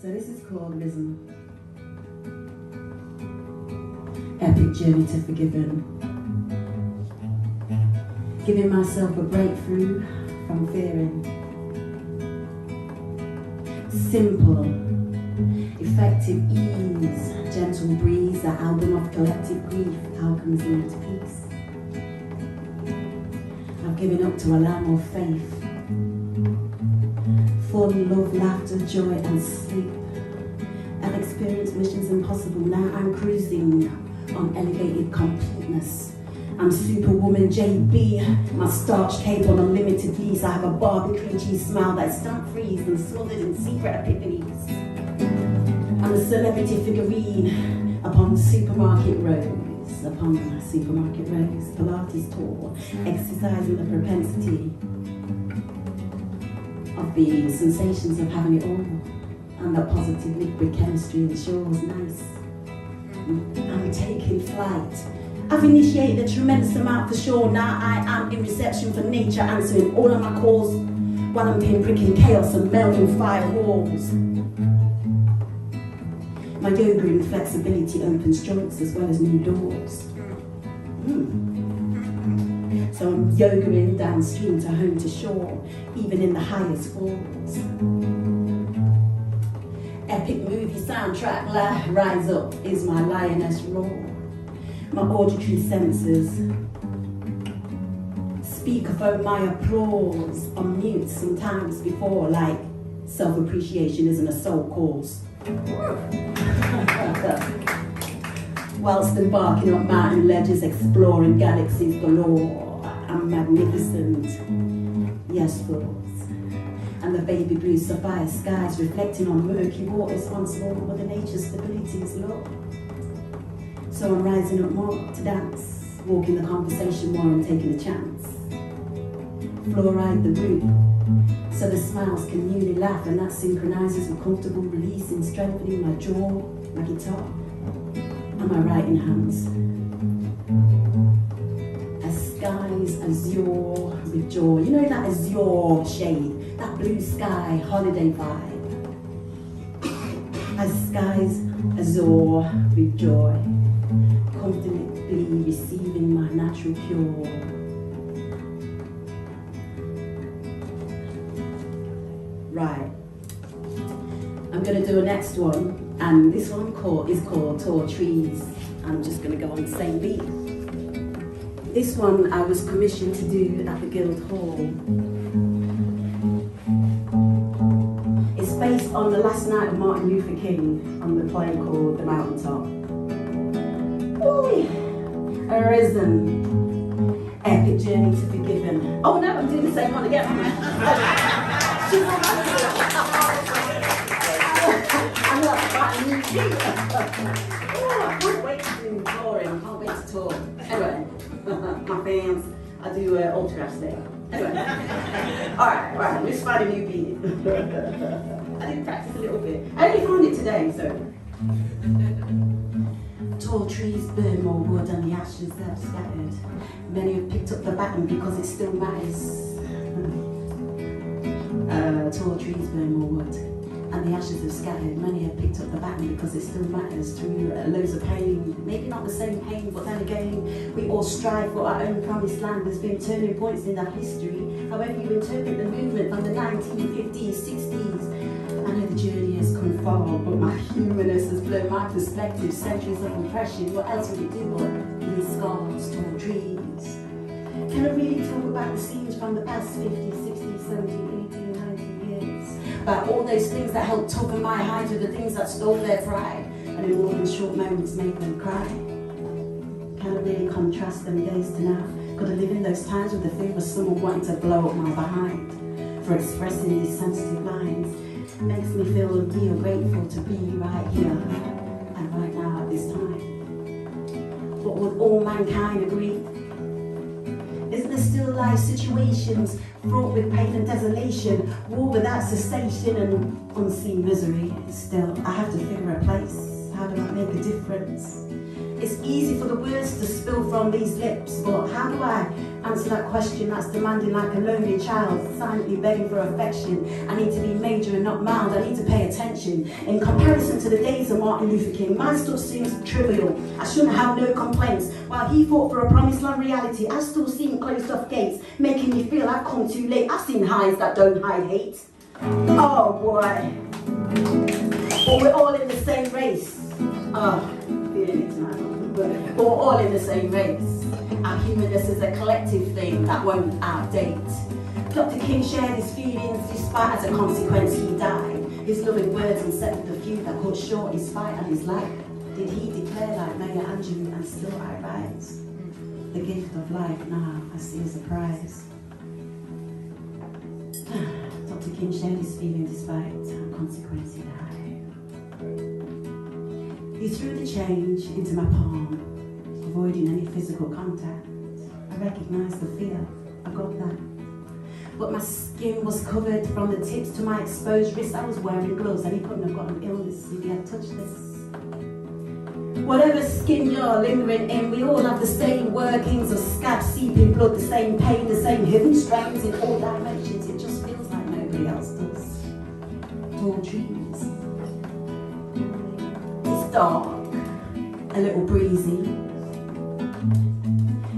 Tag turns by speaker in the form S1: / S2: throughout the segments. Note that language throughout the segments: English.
S1: So this is called Risen. Epic journey to forgiving. Giving myself a breakthrough from fearing. Simple, effective ease, gentle breeze, the album of collective grief, alchemies into peace. I've given up to allow more faith. Fun, love, laughter, joy and sleep. I've experienced missions impossible, now I'm cruising on elevated completeness. I'm Superwoman JB, my starch cape on unlimited lease. I have a Barbie cream cheese smile that's stunt freeze and smothered in secret epiphanies. I'm a celebrity figurine upon supermarket rows, Pilates tour, exercising the propensity of the sensations of having it all, and the positive liquid chemistry ensures nice. I'm taking flight. I've initiated a tremendous amount for sure. Now I am in reception for nature, answering all of my calls while I'm pinpricking chaos and melting fire walls. My yoga and flexibility opens joints as well as new doors. So I'm yogaing downstream to home to shore, even in the highest falls. Epic movie soundtrack, Rise Up is my lioness roar. My auditory senses speakerphone my applause on mute sometimes before, like self-appreciation isn't a soul cause. Whilst embarking on mountain ledges, exploring galaxies galore, I'm magnificent, yes thoughts. And the baby blue sapphire skies reflecting on murky waters once more, Mother Nature's stability is low. So I'm rising up more to dance, walking the conversation more and taking a chance. Fluoride the root, so the smiles can newly laugh, and that synchronizes with comfortable releasing, strengthening my jaw, my guitar, and my writing hands. As skies azure with joy, you know that azure shade, that blue sky holiday vibe. As skies azure with joy, confidently receiving my natural cure. Right, I'm going to do a next one, and this one is called Tall Trees. I'm just going to go on the same beat. This one I was commissioned to do at the Guildhall. It's based on the last night of Martin Luther King on the play called The Mountaintop. Ooh, Arisen, epic journey to be given. Oh no, I'm doing the same one again. I'm not fighting you. I can't wait to do touring. I can't wait to tour. Anyway, my fans, I do autograph day. Anyway, alright, let's find a new beat. I did practice a little bit. I only found it today, so. Tall trees burn more wood and the ashes that have scattered. Many have picked up the baton because it still matters. Tall trees burn more wood and the ashes have scattered. Many have picked up the baton because it still matters through loads of pain. Maybe not the same pain, but then again, we all strive for our own promised land. There's been turning points in that history. However you interpret the movement from the 1950s, 60s, I know the journey has come far, but my humanness has blown my perspective. Centuries of oppression, what else would it do but these scars, tall trees? Can I really talk about the scenes from the past 50, 60, 70, 80, 90 years? About all those things that helped toughen my hide with the things that stole their pride, and in more than short moments made them cry? Can I really contrast them days to now? Could I live in those times with the fear of someone wanting to blow up my behind for expressing these sensitive lines? Makes me feel real grateful to be right here and right now at this time. But would all mankind agree? Isn't there still life situations fraught with pain and desolation, war without cessation and unseen misery? Still, I have to figure a place. how do I make a difference? It's easy for the words to spill from these lips, but how do I answer that question that's demanding like a lonely child, silently begging for affection? I need to be major and not mild, I need to pay attention. In comparison to the days of Martin Luther King, my stuff seems trivial. I shouldn't have no complaints. While he fought for a promised land reality, I still seen closed off gates, making me feel I've come too late. I've seen highs that don't hide hate. Oh boy. But we're all in the same race. Oh, feeling it tonight. But we're all in the same race. Our humanness is a collective thing that won't outdate. Dr. King shared his feelings despite as a consequence he died. His loving words and set the few that cut short his fight and his life. Did he declare like Maya Angelou and still I rise? The gift of life now I see as a prize. Dr. King shared his feelings despite a consequence he died. He threw the change into my palm, avoiding any physical contact. I recognized the fear, I got that. But my skin was covered from the tips to my exposed wrists. I was wearing gloves and he couldn't have got an illness if he had touched this. Whatever skin you're lingering in, we all have the same workings of scab seeping blood, the same pain, the same hidden strains in all dimensions. It just feels like nobody else does. Tall trees. Dark, a little breezy.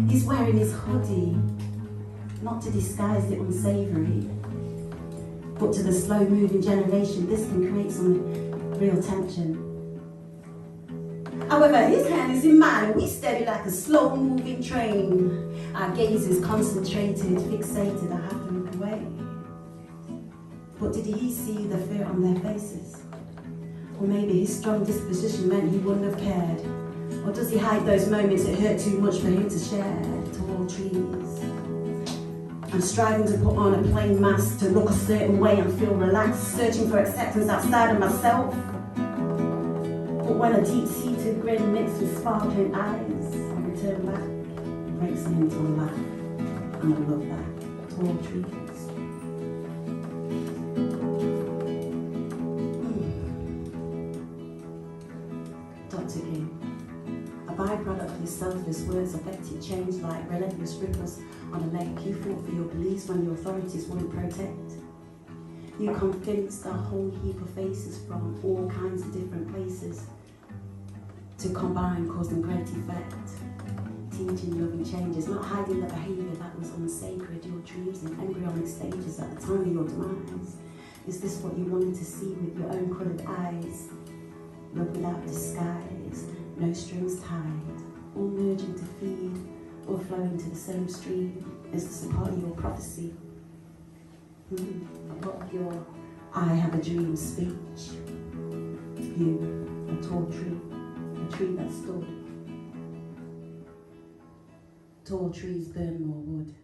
S1: He's wearing his hoodie, not to disguise the unsavoury, but to the slow-moving generation, this can create some real tension. However, his hand is in mine and we steady like a slow-moving train. Our gaze is concentrated, fixated, I have to look away. But did he see the fear on their faces? Or maybe his strong disposition meant he wouldn't have cared. Or does he hide those moments that hurt too much for him to share? Tall trees. I'm striving to put on a plain mask, to look a certain way and feel relaxed, searching for acceptance outside of myself. But when a deep-seated grin mixed with sparkling eyes, I return back, it breaks me into a laugh. And I love that. Tall trees. Dr. King, a byproduct of his selfless words affected change like relentless ripples on a lake. You fought for your beliefs when the authorities wouldn't protect. You convinced a whole heap of faces from all kinds of different places to combine, causing great effect. Teaching loving changes, not hiding the behaviour that was unsacred. Your dreams in embryonic stages at the time of your demise. Is this what you wanted to see with your own coloured eyes? Love without disguise, no strings tied, all merging to feed, all flowing to the same stream. Is this a part of your prophecy? A part of your I have a dream speech. You, a tall tree, a tree that stood. Tall trees burn more wood.